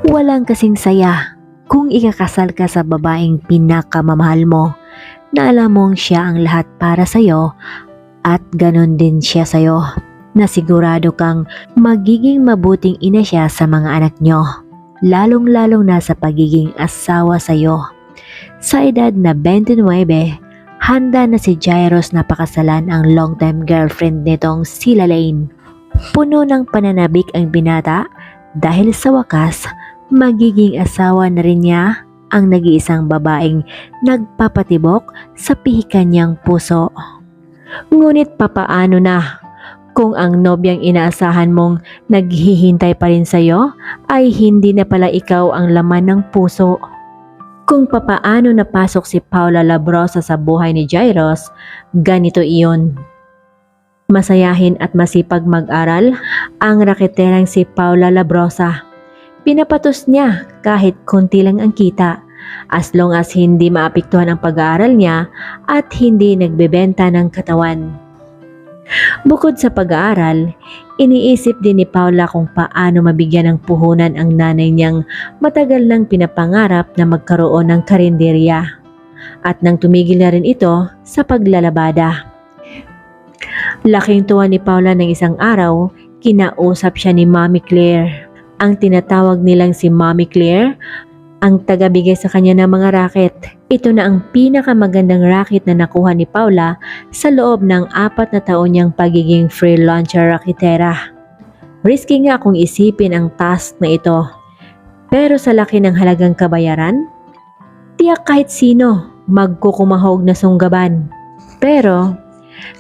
Walang kasing saya kung ikakasal ka sa babaeng pinakamamahal mo na alam mong siya ang lahat para sa'yo at ganon din siya sa'yo, na sigurado kang magiging mabuting ina siya sa mga anak nyo, lalong-lalong na sa pagiging asawa sa'yo. Sa edad na 29, handa na si Jairus na pakasalan ang long-time girlfriend nitong si Lalaine. Puno ng pananabik ang binata dahil sa wakas, magiging asawa na rin niya ang nag-iisang babaeng nagpapatibok sa pihikan niyang puso. Ngunit papaano na kung ang nobyang inaasahan mong naghihintay pa rin sa'yo ay hindi na pala ikaw ang laman ng puso? Kung papaano napasok si Paula Labrosa sa buhay ni Jairus, ganito iyon. Masayahin at masipag mag-aral ang raketerang si Paula Labrosa. Pinapatos niya kahit konti lang ang kita, as long as hindi maapektuhan ang pag-aaral niya at hindi nagbebenta ng katawan. Bukod sa pag-aaral, iniisip din ni Paula kung paano mabigyan ng puhunan ang nanay niyang matagal nang pinapangarap na magkaroon ng karinderya. At nang tumigil na rin ito sa paglalabada. Laking tuwa ni Paula ng isang araw, kinausap siya ni Mommy Claire. Ang tinatawag nilang si Mommy Claire, ang tagabigay sa kanya ng mga racket. Ito na ang pinakamagandang racket na nakuha ni Paula sa loob ng 4 na taon niyang pagiging freelancer raketera. Risky nga kung isipin ang task na ito. Pero sa laki ng halagang kabayaran, tiyak kahit sino magkukumahog na sunggaban. Pero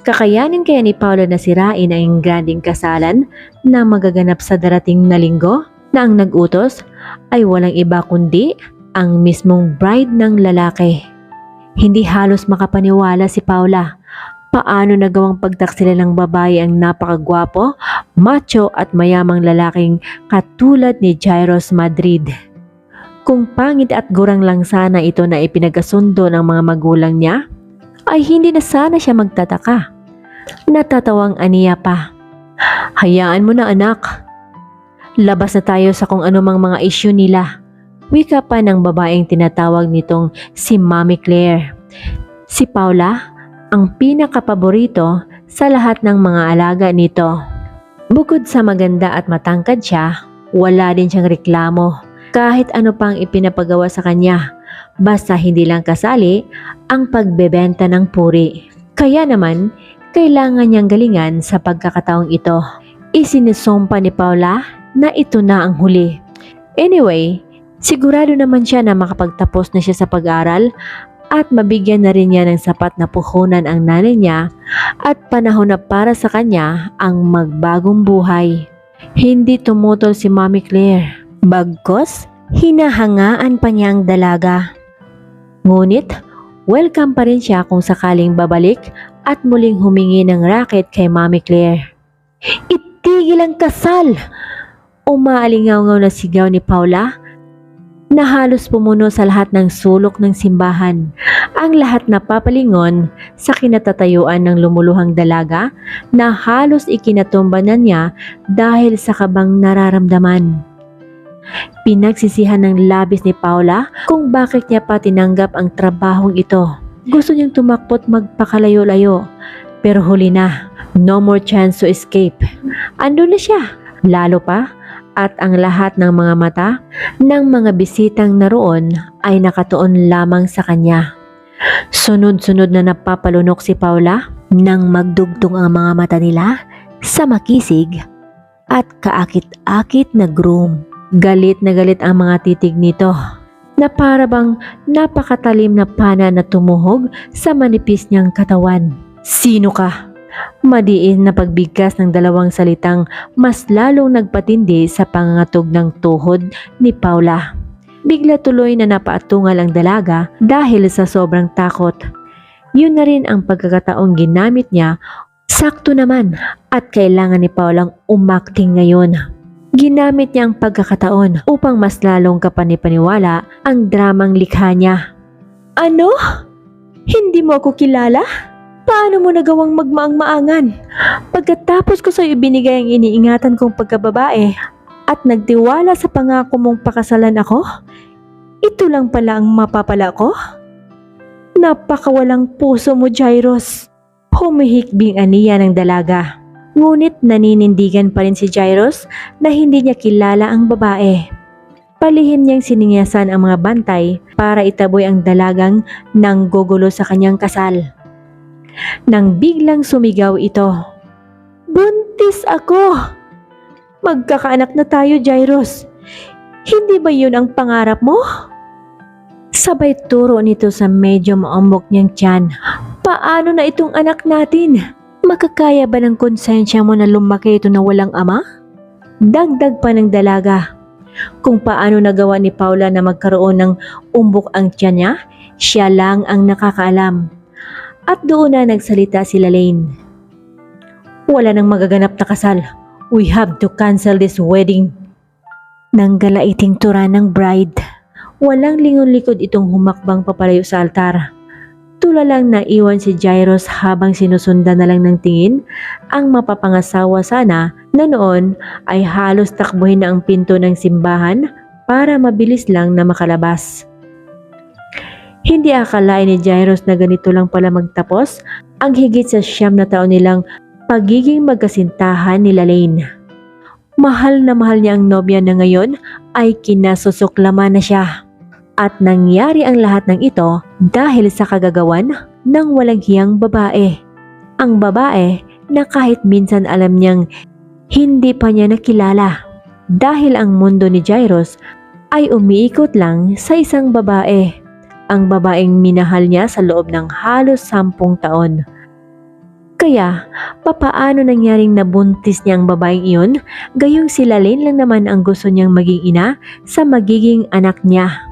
kakayanin kaya ni Paula na sirain ang granding kasalan na magaganap sa darating na linggo, na ang nag-utos ay walang iba kundi ang mismong bride ng lalaki. Hindi halos makapaniwala si Paula paano nagawang pagtaksila ng babae ang napakagwapo, macho at mayamang lalaking katulad ni Jairus Madrid. Kung pangit at gurang lang sana ito na ipinagasundo ng mga magulang niya, ay hindi na sana siya magtataka. Natatawang aniya pa. Hayaan mo na anak. Labas na tayo sa kung anumang mga issue nila. Wika pa ng babaeng tinatawag nitong si Mommy Claire. Si Paula ang pinakapaborito sa lahat ng mga alaga nito. Bukod sa maganda at matangkad siya, wala din siyang reklamo kahit ano pang ipinapagawa sa kanya. Basta hindi lang kasali ang pagbebenta ng puri. Kaya naman, kailangan niyang galingan sa pagkakataong ito. Isinisumpa ni Paula na ito na ang huli. Anyway, sigurado naman siya na makapagtapos na siya sa pag-aral at mabigyan na rin niya ng sapat na puhunan ang nanay niya at panahon na para sa kanya ang magbagong buhay. Hindi tumutol si Mommy Claire. Bagkos, hinahangaan pa niya ang dalaga. Ngunit, welcome pa rin siya kung sakaling babalik at muling humingi ng racket kay Mommy Claire. Itigil ang kasal! Umaalingaw-ngaw na sigaw ni Paula na halos pumuno sa lahat ng sulok ng simbahan. Ang lahat napapalingon sa kinatatayuan ng lumuluhang dalaga na halos ikinatumba na niya dahil sa kabang nararamdaman. Pinagsisihan ng labis ni Paula kung bakit niya pa tinanggap ang trabahong ito. Gusto niyang tumakbot magpakalayo-layo, pero huli na. No more chance to escape. Andun na siya, lalo pa, at ang lahat ng mga mata ng mga bisitang naroon ay nakatuon lamang sa kanya. Sunod-sunod na napapalunok si Paula nang magdugtong ang mga mata nila sa makisig at kaakit-akit na groom. Galit na galit ang mga titig nito na para bang napakatalim na pana na tumuhog sa manipis niyang katawan. Sino ka? Madiin na pagbigkas ng dalawang salitang mas lalong nagpatindi sa pangangatog ng tuhod ni Paula. Bigla tuloy na napaatungal ang dalaga dahil sa sobrang takot. Yun na rin ang pagkakataong ginamit niya. Sakto naman at kailangan ni Paulang umakting ngayon. Ginamit niya ang pagkakataon upang mas lalong kapanipaniwala ang dramang likha niya. Ano? Hindi mo ako kilala? Paano mo nagawang magmaang-maangan? Pagkatapos ko sa'yo ibinigay ang iniingatan kong pagkababae, at nagtiwala sa pangako mong pakasalan ako? Ito lang pala ang mapapala ko? Napakawalang puso mo, Jairus. Humihikbing aniya ng dalaga. Ngunit naninindigan pa rin si Jairus na hindi niya kilala ang babae. Palihim niyang sininyasan ang mga bantay para itaboy ang dalagang nanggugulo sa kanyang kasal. Nang biglang sumigaw ito, "Buntis ako! Magkakaanak na tayo, Jairus. Hindi ba yun ang pangarap mo?" Sabay turo nito sa medyo maambok niyang tiyan. "Paano na itong anak natin? Makakaya ba ng konsensya mo na lumaki ito na walang ama?" Dagdag pa ng dalaga. Kung paano nagawa ni Paula na magkaroon ng umbok ang tiyan niya, siya lang ang nakakaalam. At doon na nagsalita si Lalaine. "Wala nang magaganap na kasal. We have to cancel this wedding." Nang galaiting tura ng bride, walang lingon-likod itong humakbang papalayo sa altar. Tulalang naiwan si Jairus habang sinusundan na lang ng tingin ang mapapangasawa sana na noon ay halos takbuhin na ang pinto ng simbahan para mabilis lang na makalabas. Hindi akalain ni Jairus na ganito lang pala magtapos ang higit sa 9 na taon nilang pagiging magkasintahan ni Lalaine. Mahal na mahal niya ang nobya na ngayon ay kinasusuklaman na siya. At nangyari ang lahat ng ito dahil sa kagagawan ng walang hiyang babae. Ang babae na kahit minsan alam niyang hindi pa niya nakilala dahil ang mundo ni Jairus ay umiikot lang sa isang babae. Ang babaeng minahal niya sa loob ng halos 10 taon. Kaya, papaano nangyaring nabuntis niya ang babaeng iyon, gayong si Lalaine lang naman ang gusto niyang maging ina sa magiging anak niya.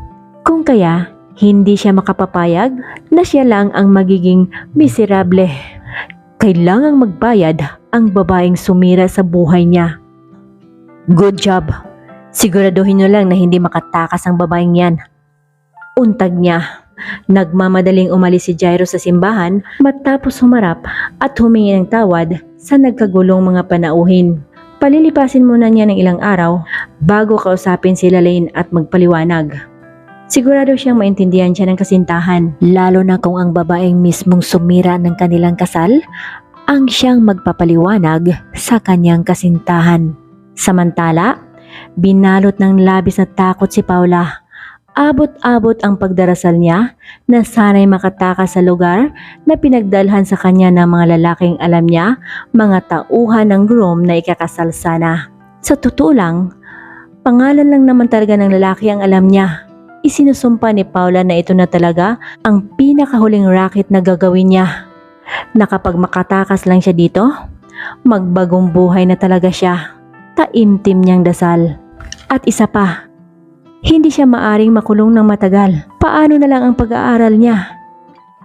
Kung kaya, hindi siya makapapayag na siya lang ang magiging miserable. Kailangang magbayad ang babaeng sumira sa buhay niya. "Good job. Siguraduhin niyo lang na hindi makatakas ang babaeng yan." Untag niya. Nagmamadaling umalis si Jairus sa simbahan matapos humarap at humingi ng tawad sa nagkagulong mga panauhin. Palilipasin muna niya ng ilang araw bago kausapin si Lalaine at magpaliwanag. Sigurado siyang maintindihan siya ng kasintahan, lalo na kung ang babaeng mismong sumira ng kanilang kasal ang siyang magpapaliwanag sa kanyang kasintahan. Samantala, binalot ng labis na takot si Paula. Abot-abot ang pagdarasal niya na sana'y makatakas sa lugar na pinagdalhan sa kanya ng mga lalaking alam niya, mga tauhan ng groom na ikakasal sana. Sa totoo lang, pangalan lang naman talaga ng lalaki ang alam niya. Isinusumpa ni Paula na ito na talaga ang pinakahuling racket na gagawin niya. Na kapag makatakas lang siya dito, magbagong buhay na talaga siya. Taimtim niyang dasal. At isa pa, hindi siya maaring makulong ng matagal. Paano na lang ang pag-aaral niya?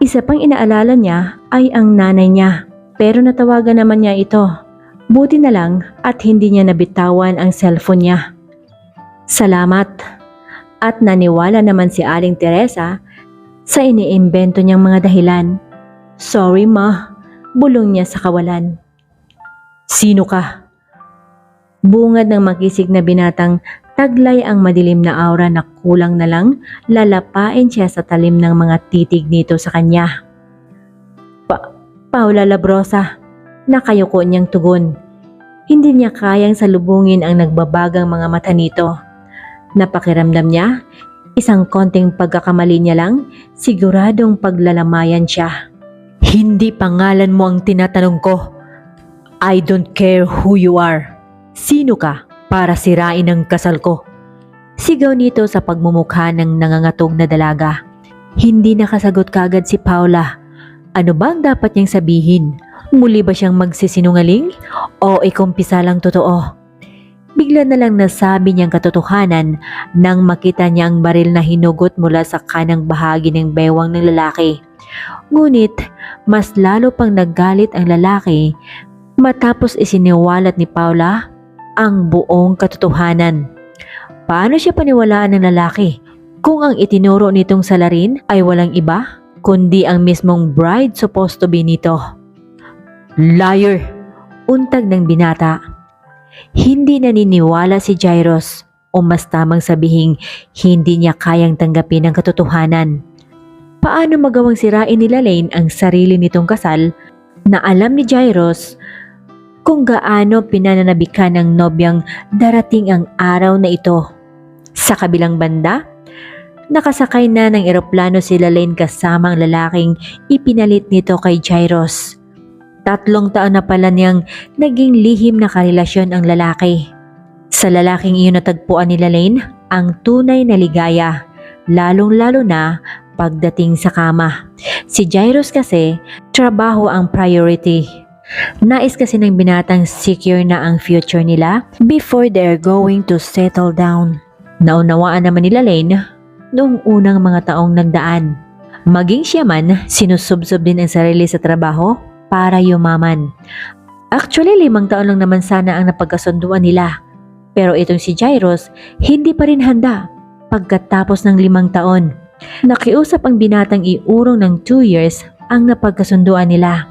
Isa pang inaalala niya ay ang nanay niya. Pero natawagan naman niya ito. Buti na lang at hindi niya nabitawan ang cellphone niya. Salamat. At naniwala naman si Aling Teresa sa iniimbento niyang mga dahilan. "Sorry ma," bulong niya sa kawalan. "Sino ka?" Bungad ng makisig na binatang taglay ang madilim na aura na kulang na lang lalapain siya sa talim ng mga titig nito sa kanya. Paula Labrosa," nakayuko niyang tugon. Hindi niya kayang salubungin ang nagbabagang mga mata nito. Napakiramdam niya, isang konting pagkakamali niya lang, siguradong paglalamayan siya. "Hindi pangalan mo ang tinatanong ko. I don't care who you are. Sino ka para sirain ang kasal ko?" Sigaw nito sa pagmumukha ng nangangatog na dalaga. Hindi nakasagot kagad si Paula. Ano bang dapat niyang sabihin? Muli ba siyang magsisinungaling? O ikumpisa lang totoo? Bigla na lang nasabi niyang katotohanan nang makita niya ang baril na hinugot mula sa kanang bahagi ng bewang ng lalaki. Ngunit mas lalo pang naggalit ang lalaki matapos isiniwalat ni Paula ang buong katotohanan. Paano siya paniwalaan ng lalaki kung ang itinuro nitong salarin ay walang iba kundi ang mismong bride supposed to be nito? "Liar!" untag ng binata. Hindi naniniwala si Jairus, o mas tamang sabihing hindi niya kayang tanggapin ang katotohanan. Paano magawang sirain ni Lane ang sarili nitong kasal na alam ni Jairus kung gaano pinananabikan ng nobyang darating ang araw na ito? Sa kabilang banda, nakasakay na ng eroplano si Lane kasama ang lalaking ipinalit nito kay Jairus. 3 taon na pala niyang naging lihim na karelasyon ang lalaki. Sa lalaking iyon natagpuan ni Lane ang tunay na ligaya, lalong-lalo na pagdating sa kama. Si Jairus kasi, trabaho ang priority. Nais kasi ng binatang secure na ang future nila before they're going to settle down. Naunawaan naman ni Lane noong unang mga taong nagdaan. Maging siya man, sinusubsob din ang sarili sa trabaho para yumaman. Actually, 5 taon lang naman sana ang napagkasunduan nila. Pero itong si Jairus, hindi pa rin handa pagkatapos ng 5 taon. Nakiusap ang binatang iurong ng 2 years ang napagkasunduan nila.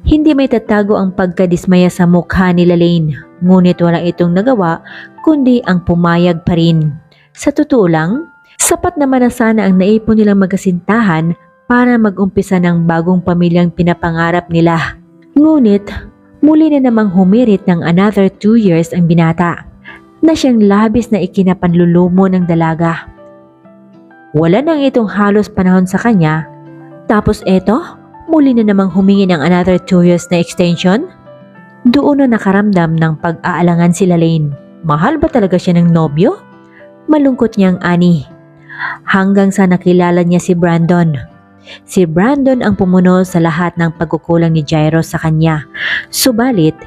Hindi may tatago ang pagkadismaya sa mukha ni Lane, ngunit walang itong nagawa kundi ang pumayag pa rin. Sa totoo lang, sapat naman na sana ang naipon nilang magkasintahan para mag-umpisa ng bagong pamilyang pinapangarap nila. Ngunit, muli na namang humirit ng another 2 years ang binata, na siyang labis na ikinapanlulumo ng dalaga. Wala nang itong halos panahon sa kanya, tapos eto, muli na namang humingi ng another 2 years na extension? Doon na nakaramdam ng pag-aalangan si Lane. Mahal ba talaga siya ng nobyo? Malungkot niyang ani. Hanggang sa nakilala niya si Brandon. Si Brandon ang pumuno sa lahat ng pagkukulang ni Jairus sa kanya. Subalit,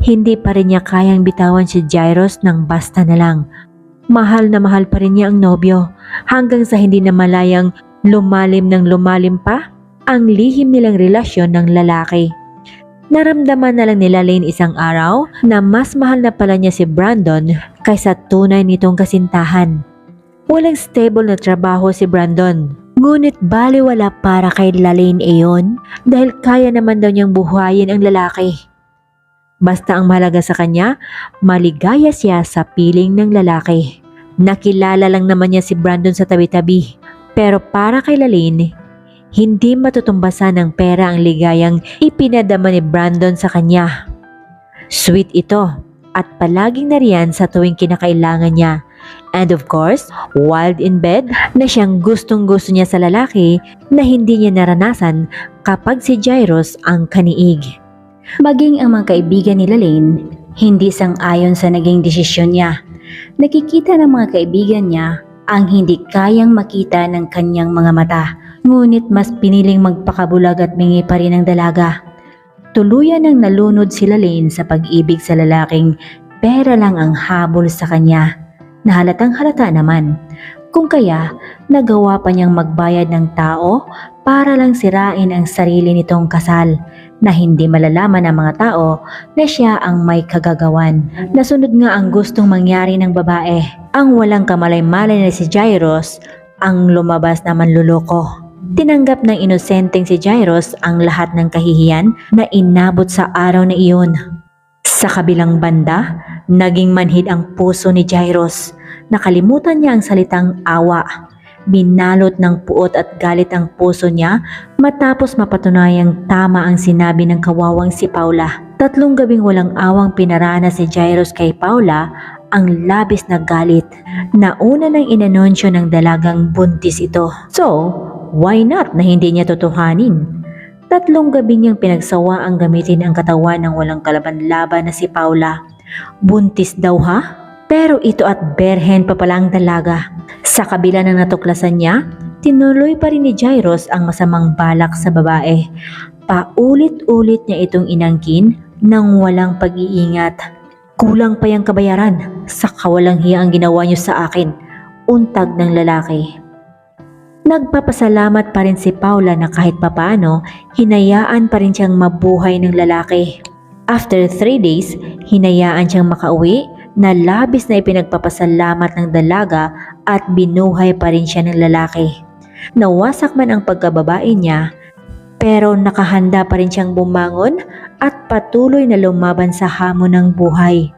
hindi pa rin niya kayang bitawan si Jairus ng basta na lang. Mahal na mahal pa rin niya ang nobyo hanggang sa hindi na malayang lumalim ng lumalim pa ang lihim nilang relasyon ng lalaki. Naramdaman na lang nila Lane isang araw na mas mahal na pala niya si Brandon kaysa tunay nitong kasintahan. Walang stable na trabaho si Brandon. Ngunit baliwala para kay Lane iyon dahil kaya naman daw niyang buhayin ang lalaki. Basta ang mahalaga sa kanya, maligaya siya sa piling ng lalaki. Nakilala lang naman niya si Brandon sa tabi-tabi. Pero para kay Lane, hindi matutumbasan ng pera ang ligayang ipinadama ni Brandon sa kanya. Sweet ito at palaging nariyan sa tuwing kinakailangan niya. And of course, wild in bed na siyang gustong-gusto niya sa lalaki na hindi niya naranasan kapag si Jairus ang kaniig. Maging ang mga kaibigan ni Lane, hindi sang-ayon sa naging desisyon niya. Nakikita ng mga kaibigan niya ang hindi kayang makita ng kanyang mga mata, ngunit mas piniling magpakabulag at bingi pa rin ang dalaga. Tuluyan ang nalunod si Lane sa pag-ibig sa lalaking pera lang ang habol sa kanya. Nahalatang halata naman, kung kaya nagawa pa niyang magbayad ng tao para lang sirain ang sarili nitong kasal na hindi malalaman ng mga tao na siya ang may kagagawan. Nasunod nga ang gustong mangyari ng babae. Ang walang kamalay-malay na si Jairus ang lumabas na manluloko. Tinanggap ng inosenteng si Jairus ang lahat ng kahihiyan na inabot sa araw na iyon. Sa kabilang banda, naging manhid ang puso ni Jairus. Nakalimutan niya ang salitang awa. Binalot ng puot at galit ang puso niya matapos mapatunayang tama ang sinabi ng kawawang si Paula. 3 gabing walang awang pinarana si Jairus kay Paula ang labis na galit. Nauna nang inanunsyo ng dalagang buntis ito. So, why not na hindi niya totohanin? 3 gabi niyang pinagsawa ang gamitin ang katawan ng walang kalaban-laban na si Paula. Buntis daw ha? Pero ito at berhen pa pala ang dalaga. Sa kabila ng natuklasan niya, tinuloy pa rin ni Jairus ang masamang balak sa babae. Paulit-ulit niya itong inangkin nang walang pag-iingat. Kulang pa yung kabayaran sa kawalang hiya ang ginawa niyo sa akin, untag ng lalaki. Nagpapasalamat pa rin si Paula na kahit papaano, hinayaan pa rin siyang mabuhay ng lalaki. After 3 days, hinayaan siyang makauwi na labis na ipinagpapasalamat ng dalaga at binuhay pa rin siya ng lalaki. Nawasak man ang pagkababae niya, pero nakahanda pa rin siyang bumangon at patuloy na lumaban sa hamon ng buhay.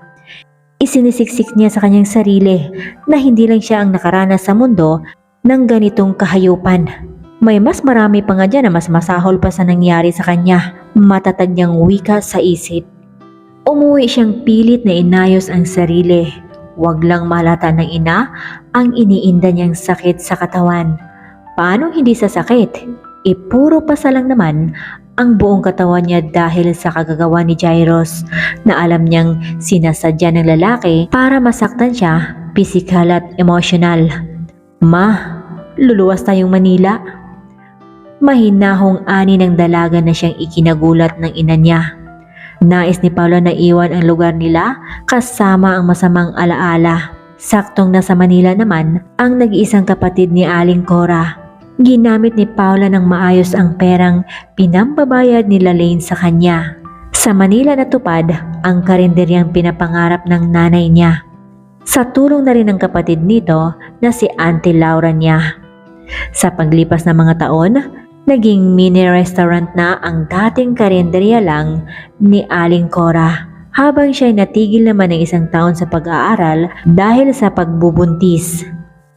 Isinisiksik niya sa kanyang sarili na hindi lang siya ang nakaranas sa mundo ng ganitong kahayupan. May mas marami pa nga dyan na mas masahol pa sa nangyari sa kanya. Matatag niyang wika sa isip. Umuwi siyang pilit na inayos ang sarili. Huwag lang mahalata ng ina ang iniinda niyang sakit sa katawan. Paano hindi sa sakit? Puro pasa lang naman ang buong katawan niya dahil sa kagagawa ni Jairus na alam niyang sinasadya ng lalaki para masaktan siya, pisikal at emosyonal. Ma, luluwas tayong Manila. Mahinahong ani ng dalaga na siyang ikinagulat ng ina niya. Nais ni Paula na iwan ang lugar nila kasama ang masamang alaala. Saktong nasa Manila naman ang nag-iisang kapatid ni Aling Cora. Ginamit ni Paula ng maayos ang perang pinambabayad ni Lane sa kanya. Sa Manila natupad ang karinderyang pinapangarap ng nanay niya. Sa tulong na rin ng kapatid nito na si Auntie Laura niya. Sa paglipas ng mga taon, naging mini restaurant na ang dating karinderya lang ni Aling Cora. Habang siya'y natigil naman ng isang taon sa pag-aaral dahil sa pagbubuntis.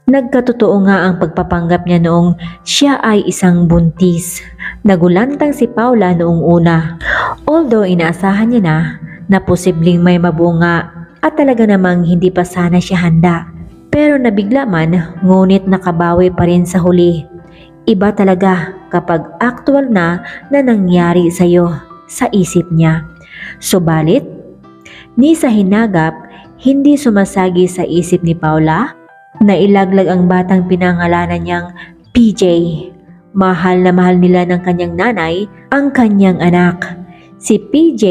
Nagkatotoo nga ang pagpapanggap niya noong siya ay isang buntis. Nagulantang si Paula noong una. Although inaasahan niya na posibleng may mabunga at talaga namang hindi pa sana siya handa. Pero nabigla man, ngunit nakabawi pa rin sa huli. Iba talaga kapag actual na nangyari sa'yo sa isip niya. Subalit, ni sa hinagap, hindi sumasagi sa isip ni Paula na ilaglag ang batang pinangalanan niyang PJ. Mahal na mahal nila ng kanyang nanay ang kanyang anak. Si PJ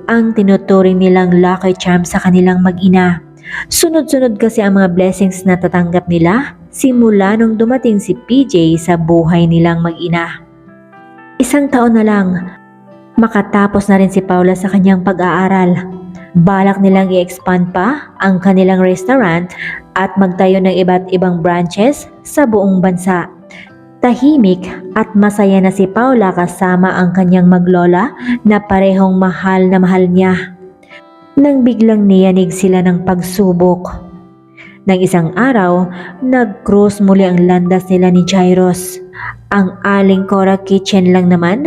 ang tinuturing nilang lucky charm sa kanilang mag-ina. Sunod-sunod kasi ang mga blessings na tatanggap nila simula nung dumating si PJ sa buhay nilang mag-ina. Isang taon na lang, makatapos na rin si Paula sa kanyang pag-aaral. Balak nilang i-expand pa ang kanilang restaurant at magtayo ng iba't ibang branches sa buong bansa. Tahimik at masaya na si Paula kasama ang kanyang maglola na parehong mahal na mahal niya. Nang biglang niyanig sila ng pagsubok. Nang isang araw, nag-cruise muli ang landas nila ni Jairus. Ang Aling Cora Kitchen lang naman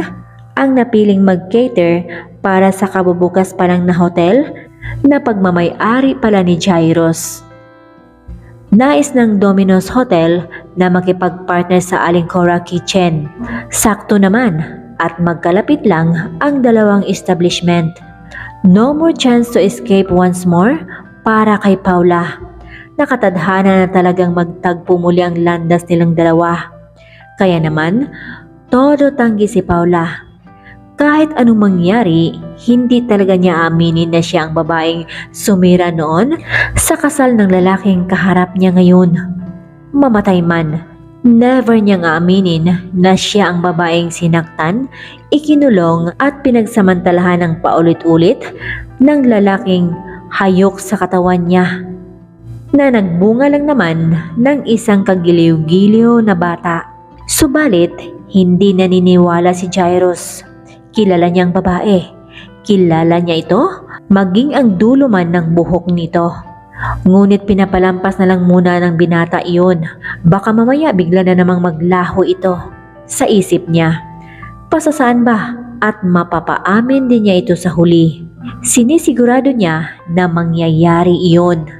ang napiling mag-cater para sa kabubukas pa lang na hotel na pagmamay-ari pala ni Jairus. Nais ng Domino's Hotel na makipag-partner sa Aling Cora Kitchen. Sakto naman at magkalapit lang ang dalawang establishment. No more chance to escape once more para kay Paula. Nakatadhana na talagang magtagpo muli ang landas nilang dalawa. Kaya naman, todo tanggi si Paula. Kahit anong mangyari, hindi talaga niya aminin na siya ang babaeng sumira noon sa kasal ng lalaking kaharap niya ngayon. Mamatay man, never niyang aaminin na siya ang babaeng sinaktan, ikinulong at pinagsamantalahan ng paulit-ulit ng lalaking hayok sa katawan niya, na nagbunga lang naman ng isang kagiliw-giliw na bata. Subalit, hindi naniniwala si Jairus. Kilala niyang babae. Kilala niya ito, maging ang dulo man ng buhok nito. Ngunit pinapalampas na lang muna ng binata iyon. Baka mamaya bigla na namang maglaho ito. Sa isip niya, pasasaan ba at mapapaamin din niya ito sa huli. Sinisigurado niya na mangyayari iyon.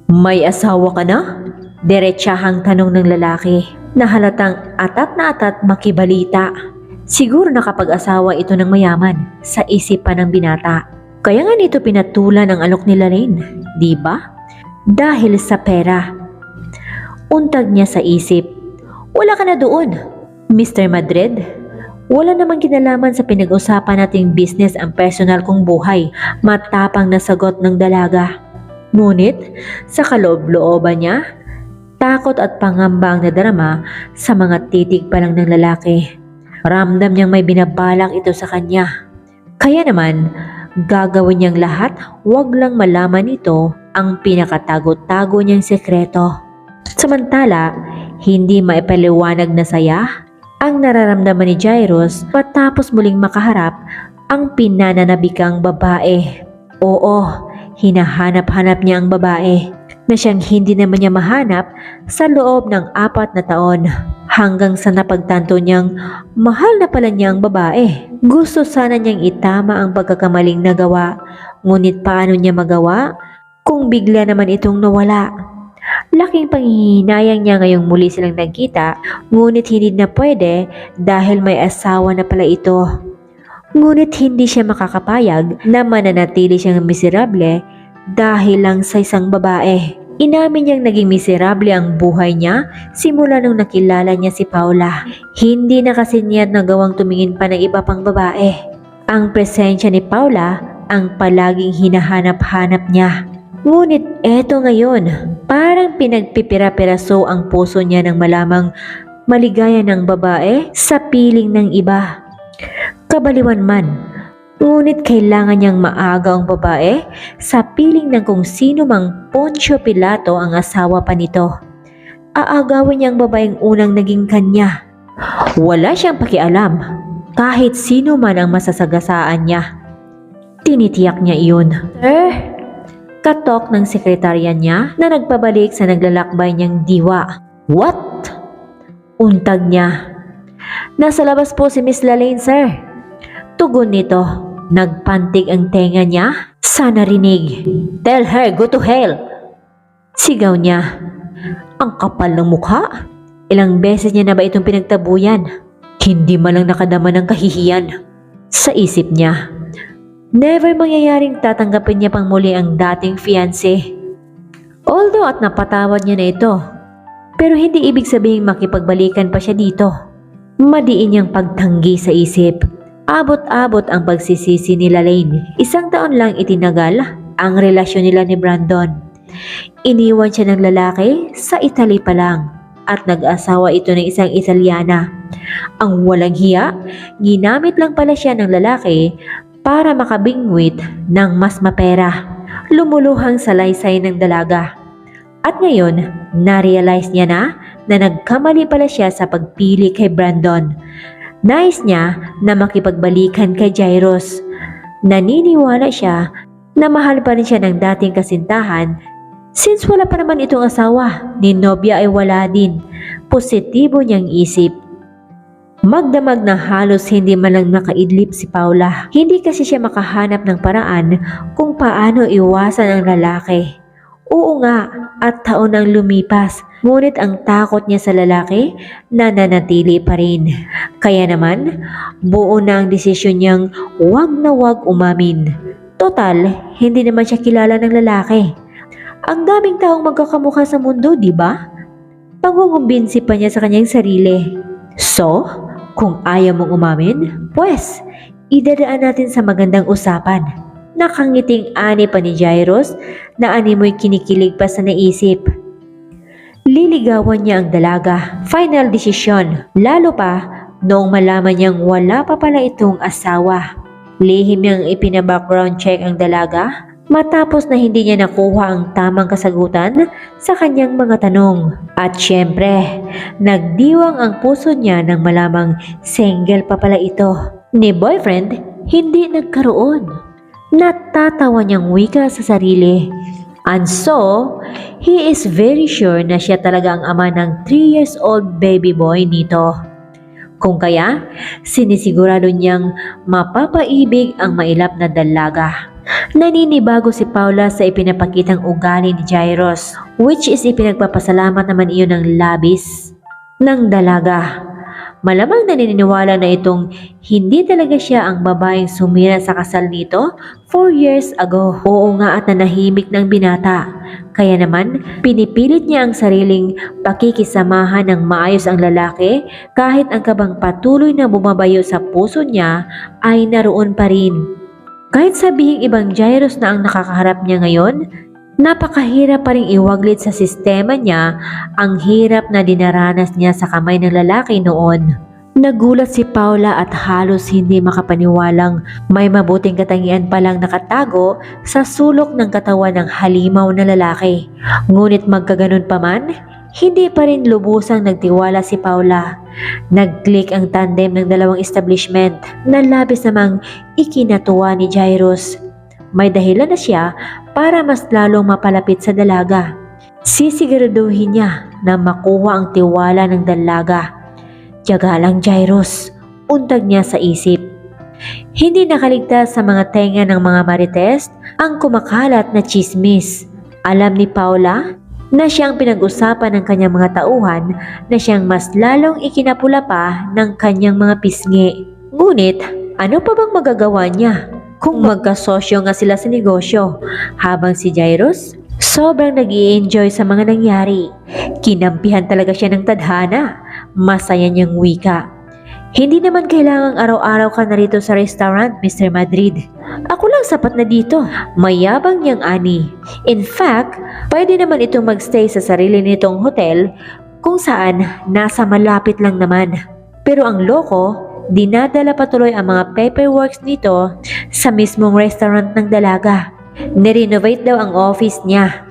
May asawa ka na? Diretsahang tanong ng lalaki na halatang atat na atat makibalita. Siguro nakapag-asawa ito ng mayaman sa isipan ng binata. Kaya nga nito pinatulan ang alok nila rin, di ba? Dahil sa pera. Untag niya sa isip, wala ka na doon, Mr. Madrid. Wala namang kinalaman sa pinag-usapan nating business ang personal kong buhay, matapang na sagot ng dalaga. Ngunit sa kaloob-looban niya, takot at pangamba ang nadarama sa mga titig pa lang ng lalaki. Ramdam niyang may binabalak ito sa kanya. Kaya naman, gagawin niyang lahat, wag lang malaman ito ang pinakatago-tago niyang sekreto. Samantala, hindi maipaliwanag na saya ang nararamdaman ni Jairus patapos muling makaharap ang pinananabikang babae. Oo, hinahanap-hanap niya ang babae na siyang hindi naman niya mahanap sa loob ng 4 na taon. Hanggang sa napagtanto niyang mahal na pala niya ang babae. Gusto sana niyang itama ang pagkakamaling nagawa, ngunit paano niya magawa kung bigla naman itong nawala? Laking panghihinayang niya ngayong muli silang nagkita, ngunit hindi na pwede dahil may asawa na pala ito. Ngunit hindi siya makakapayag na mananatili siyang miserable dahil lang sa isang babae. Inamin niyang naging miserable ang buhay niya simula nung nakilala niya si Paula. Hindi na kasi niya nagawang tumingin pa ng iba pang babae. Ang presensya ni Paula ang palaging hinahanap-hanap niya. Ngunit eto ngayon, parang pinagpipira-piraso ang puso niya nang malamang maligaya ng babae sa piling ng iba. Kabaliwan man, ngunit kailangan niyang maaga ang babae sa piling ng kung sino mang Poncio Pilato ang asawa pa nito. Aagawin niya ang babaeng unang naging kanya. Wala siyang pakialam kahit sino man ang masasagasaan niya. Tinitiyak niya iyon. Katok ng sekretarya niya na nagpabalik sa naglalakbay niyang diwa. What? Untag niya. Nasa labas po si Miss Lalaine, sir. Tugon nito. Nagpantig ang tenga niya sa narinig. Tell her, go to hell! Sigaw niya. Ang kapal ng mukha. Ilang beses niya na ba itong pinagtabuyan? Hindi man lang nakadama ng kahihiyan. Sa isip niya, never mangyayaring tatanggapin niya pang muli ang dating fiancé. Although at napatawad niya na ito, pero hindi ibig sabihing makipagbalikan pa siya dito. Madiin niyang pagtanggi sa isip. Abot-abot ang pagsisisi ni Lalaine. 1 taon lang itinagal ang relasyon nila ni Brandon. Iniwan siya ng lalaki sa Italy pa lang at nag-asawa ito ng isang Italiana. Ang walang hiya, ginamit lang pala siya ng lalaki para makabingwit ng mas mapera. Lumuluhang salaysay ng dalaga. At ngayon, na-realize niya na nagkamali pala siya sa pagpili kay Brandon. Nais niya na makipagbalikan kay Jairus. Naniniwala siya na mahal pa rin siya ng dating kasintahan since wala pa naman itong asawa, ni nobya ay wala din. Positibo niyang isip. Magdamag na halos hindi man lang nakaidlip si Paula. Hindi kasi siya makahanap ng paraan kung paano iwasan ang lalaki. Oo nga, at taon ang lumipas, ngunit ang takot niya sa lalaki nananatili pa rin. Kaya naman, buo na ang desisyon niyang wag na wag umamin. Total, hindi naman siya kilala ng lalaki. Ang daming taong magkakamukha sa mundo, di ba? Pangungumbinsi pa niya sa kanyang sarili. So, kung ayaw mong umamin, pues, idadaan natin sa magandang usapan. Nakangiting ani pa ni Jairus na animoy kinikilig pa sa naisip. Liligawan niya ang dalaga. Final desisyon. Lalo pa noong malaman niyang wala pa pala itong asawa. Lihim niyang ipina-background check ang dalaga matapos na hindi niya nakuha ang tamang kasagutan sa kanyang mga tanong. At syempre, nagdiwang ang puso niya nang malamang single pa pala ito. Ni boyfriend, hindi nagkaroon. Natatawa niyang wika sa sarili. And so, he is very sure na siya talaga ang ama ng 3 years old baby boy nito. Kung kaya, sinisigurado niyang mapapaibig ang mailap na dalaga. Naninibago si Paula sa ipinapakitang ugali ni Jairus, which is ipinagpapasalamat naman iyon ng labis ng dalaga. Malamang naniniwala na itong hindi talaga siya ang babaeng sumira sa kasal nito 4 years ago. Oo nga at nanahimik ng binata. Kaya naman, pinipilit niya ang sariling pakikisamahan ng maayos ang lalaki kahit ang kabang patuloy na bumabayo sa puso niya ay naroon pa rin. Kahit sabihing ibang Jairus na ang nakakaharap niya ngayon, napakahirap pa rin iwaglit sa sistema niya ang hirap na dinaranas niya sa kamay ng lalaki noon. Nagulat si Paula at halos hindi makapaniwalang may mabuting katangian palang nakatago sa sulok ng katawan ng halimaw na lalaki. Ngunit magkaganon pa man, hindi pa rin lubusang nagtiwala si Paula. Nag-click ang tandem ng dalawang establishment na labis namang ikinatuwa ni Jairus. May dahilan na siya para mas lalong mapalapit sa dalaga. Sisiguraduhin niya na makuha ang tiwala ng dalaga. Tiyaga lang, Jairus, untag niya sa isip. Hindi nakaligtas sa mga tenga ng mga marites ang kumakalat na chismis. Alam ni Paula na siyang pinag-usapan ng kanyang mga tauhan na siyang mas lalong ikinapula pa ng kanyang mga pisngi. Ngunit ano pa bang magagawa niya kung magkasosyo nga sila sa negosyo, habang si Jairus sobrang nag-i-enjoy sa mga nangyari. Kinampihan talaga siya ng tadhana. Masaya niyang wika. Hindi naman kailangang araw-araw ka narito sa restaurant, Mr. Madrid. Ako lang sapat na dito. Mayabang niyang ani. In fact, pwede naman itong magstay sa sarili nitong hotel kung saan nasa malapit lang naman. Pero ang loko, dinadala patuloy ang mga paperworks nito sa mismong restaurant ng dalaga. Nirenovate daw ang office niya.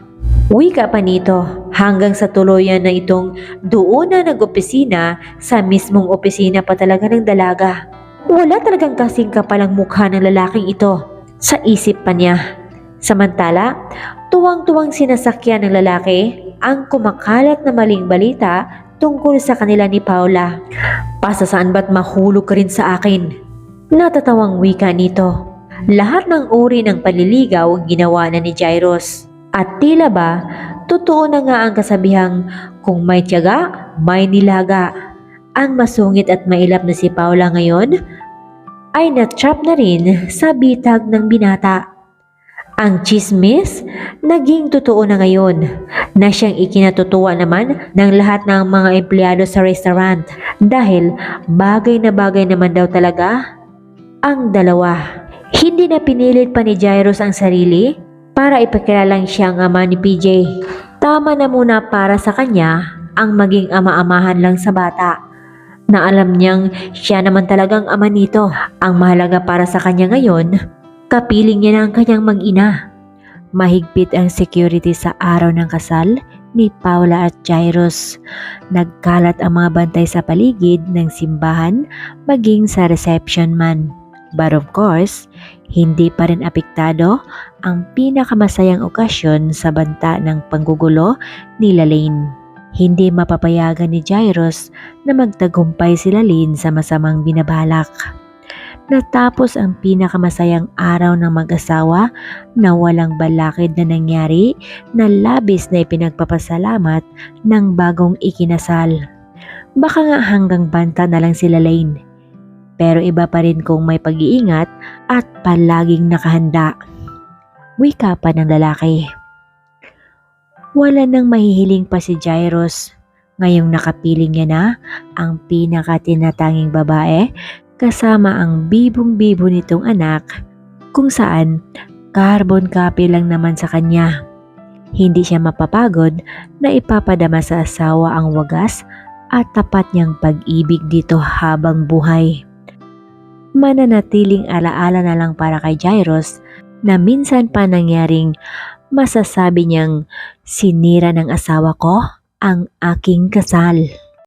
Wika pa nito hanggang sa tuluyan na itong doon na nag-opisina sa mismong opisina pa talaga ng dalaga. Wala talagang kasing kapalang mukha ng lalaking ito sa isip pa niya. Samantala, tuwang-tuwang sinasakyan ng lalaki ang kumakalat na maling balita tungkol sa kanila ni Paula. Pasasaan ba't mahulog ka rin sa akin? Natatawang wika nito. Lahat ng uri ng panliligaw ginawa na ni Jairus. At tila ba, totoo na nga ang kasabihang kung may tiyaga, may nilaga. Ang masungit at mailap na si Paula ngayon ay natrap na rin sa bitag ng binata. Ang chismis naging totoo na ngayon na siyang ikinatutuwa naman ng lahat ng mga empleyado sa restaurant dahil bagay na bagay naman daw talaga ang dalawa. Hindi na pinilit pa ni Jairus ang sarili para ipakilalang siyang ama ni PJ. Tama na muna para sa kanya ang maging ama-amahan lang sa bata, na alam niyang siya naman talagang ama nito. Ang mahalaga para sa kanya ngayon, kapiling niya na ang kanyang mag-ina. Mahigpit ang security sa araw ng kasal ni Paula at Jairus. Nagkalat ang mga bantay sa paligid ng simbahan maging sa reception man. But of course, hindi pa rin apektado ang pinakamasayang okasyon sa banta ng panggugulo ni Lane. Hindi mapapayagan ni Jairus na magtagumpay si Lane sa masamang binabalak. Natapos ang pinakamasayang araw ng mag-asawa na walang balakid na nangyari na labis na ipinagpapasalamat ng bagong ikinasal. Baka nga hanggang banta na lang sila Lane. Pero iba pa rin kung may pag-iingat at palaging nakahanda. Wika pa ng lalaki. Wala nang mahihiling pa si Jairus. Ngayong nakapiling niya na ang pinakatinatanging babae kasama ang bibong-bibo nitong anak kung saan carbon copy lang naman sa kanya. Hindi siya mapapagod na ipapadama sa asawa ang wagas at tapat niyang pag-ibig dito habang buhay. Mananatiling alaala na lang para kay Jairus na minsan pa nangyaring masasabi niyang sinira ng asawa ko ang aking kasal.